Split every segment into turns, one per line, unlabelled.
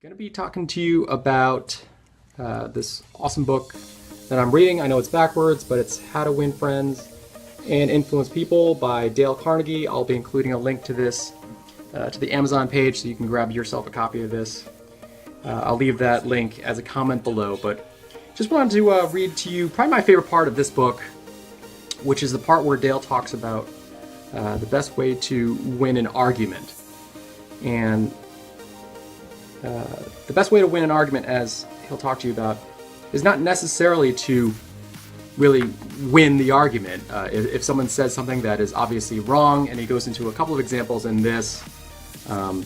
Going to be talking to you about this awesome book that I'm reading. I know it's backwards, but it's How to Win Friends and Influence People by Dale Carnegie. I'll be including a link to this to the Amazon page so you can grab yourself a copy of this. I'll leave that link as a comment below, but just wanted to read to you probably my favorite part of this book, which is the part where Dale talks about the best way to win an argument. And the best way to win an argument, as he'll talk to you about, is not necessarily to really win the argument. If someone says something that is obviously wrong, and he goes into a couple of examples in this, I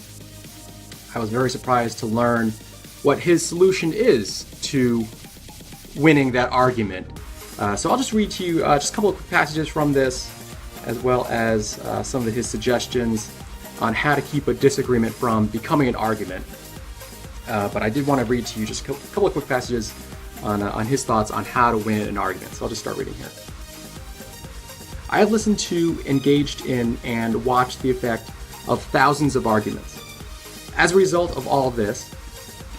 was very surprised to learn what his solution is to winning that argument. So I'll just read to you just a couple of quick passages from this, as well as some of his suggestions on how to keep a disagreement from becoming an argument. But I did want to read to you just a couple of quick passages on his thoughts on how to win an argument. So I'll just start reading here. I have listened to, engaged in, and watched the effect of thousands of arguments. As a result of all of this,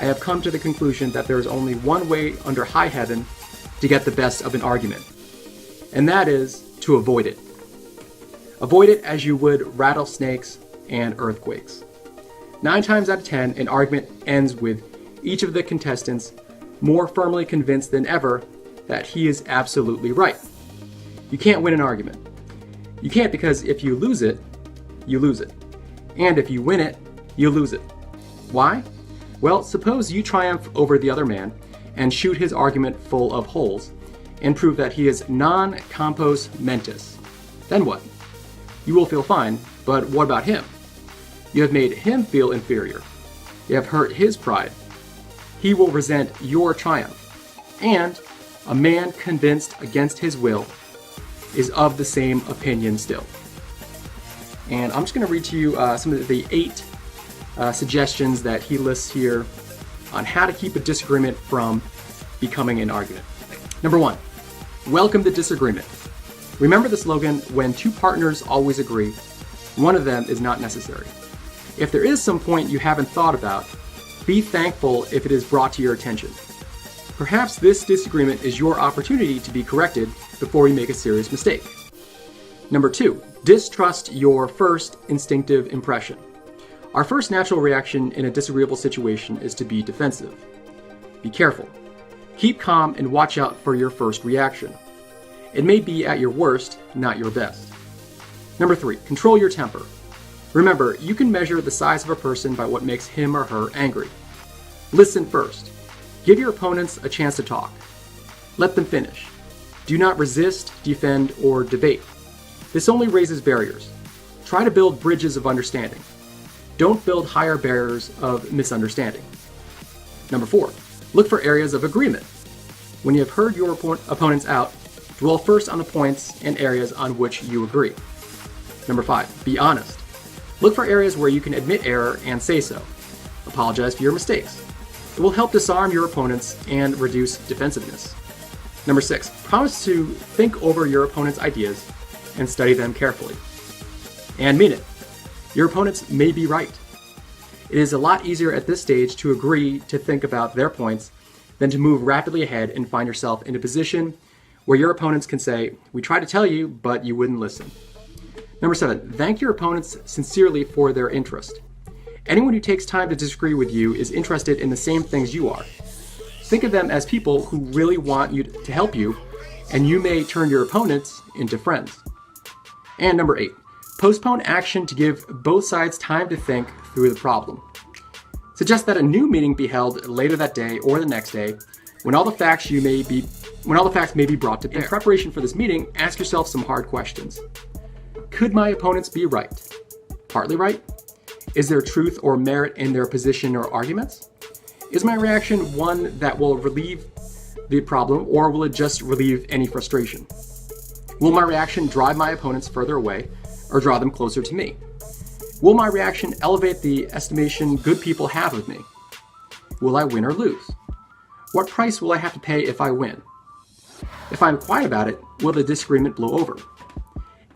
I have come to the conclusion that there is only one way under high heaven to get the best of an argument, and that is to avoid it. Avoid it as you would rattlesnakes and earthquakes. 9 times out of 10, an argument ends with each of the contestants more firmly convinced than ever that he is absolutely right. You can't win an argument. You can't, because if you lose it, you lose it. And if you win it, you lose it. Why? Well, suppose you triumph over the other man and shoot his argument full of holes and prove that he is non compos mentis. Then what? You will feel fine, but what about him? You have made him feel inferior. You have hurt his pride. He will resent your triumph. And a man convinced against his will is of the same opinion still. And I'm just going to read to you some of the 8 suggestions that he lists here on how to keep a disagreement from becoming an argument. Number 1, welcome the disagreement. Remember the slogan, when 2 partners always agree, one of them is not necessary. If there is some point you haven't thought about, be thankful if it is brought to your attention. Perhaps this disagreement is your opportunity to be corrected before you make a serious mistake. Number 2, distrust your first instinctive impression. Our first natural reaction in a disagreeable situation is to be defensive. Be careful. Keep calm and watch out for your first reaction. It may be at your worst, not your best. Number 3, control your temper. Remember, you can measure the size of a person by what makes him or her angry. Listen first. Give your opponents a chance to talk. Let them finish. Do not resist, defend, or debate. This only raises barriers. Try to build bridges of understanding. Don't build higher barriers of misunderstanding. Number 4, look for areas of agreement. When you have heard your opponents out, dwell first on the points and areas on which you agree. Number 5, be honest. Look for areas where you can admit error and say so. Apologize for your mistakes. It will help disarm your opponents and reduce defensiveness. Number 6, promise to think over your opponent's ideas and study them carefully. And mean it. Your opponents may be right. It is a lot easier at this stage to agree to think about their points than to move rapidly ahead and find yourself in a position where your opponents can say, "We tried to tell you, but you wouldn't listen." Number 7, thank your opponents sincerely for their interest. Anyone who takes time to disagree with you is interested in the same things you are. Think of them as people who really want you to help you, and you may turn your opponents into friends. And number 8, postpone action to give both sides time to think through the problem. Suggest that a new meeting be held later that day or the next day, when all the facts may be brought to bear. In preparation for this meeting, ask yourself some hard questions. Could my opponents be right? Partly right? Is there truth or merit in their position or arguments? Is my reaction one that will relieve the problem, or will it just relieve any frustration? Will my reaction drive my opponents further away or draw them closer to me? Will my reaction elevate the estimation good people have of me? Will I win or lose? What price will I have to pay if I win? If I'm quiet about it, will the disagreement blow over?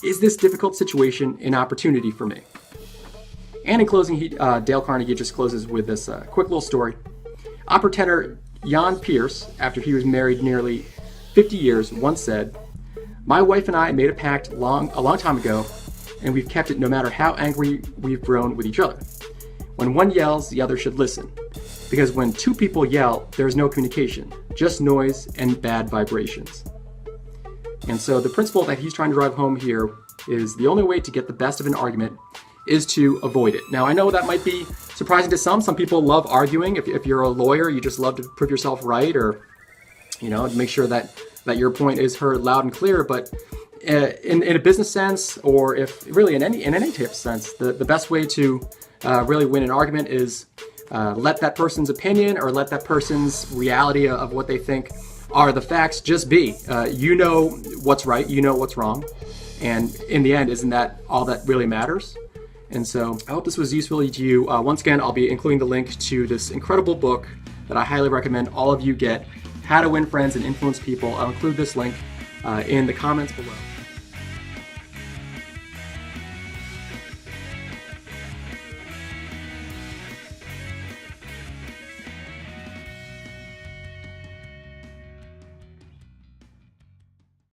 Is this difficult situation an opportunity for me? And in closing, Dale Carnegie just closes with this quick little story. Opera tenor Jan Pierce, after he was married nearly 50 years, once said, "My wife and I made a pact a long time ago, and we've kept it no matter how angry we've grown with each other. When one yells, the other should listen. Because when two people yell, there's no communication, just noise and bad vibrations." And so the principle that he's trying to drive home here is the only way to get the best of an argument is to avoid it. Now, I know that might be surprising to some. Some people love arguing. If you're a lawyer, you just love to prove yourself right, or make sure that your point is heard loud and clear. But in a business sense, or if really in any type of sense, the best way to really win an argument is let that person's opinion or let that person's reality of what they think are the facts just be. You know what's right, you know what's wrong, and in the end, isn't that all that really matters? And so I hope this was useful to you. Once again, I'll be including the link to this incredible book that I highly recommend all of you get, How to Win Friends and Influence People. I'll include this link in the comments below.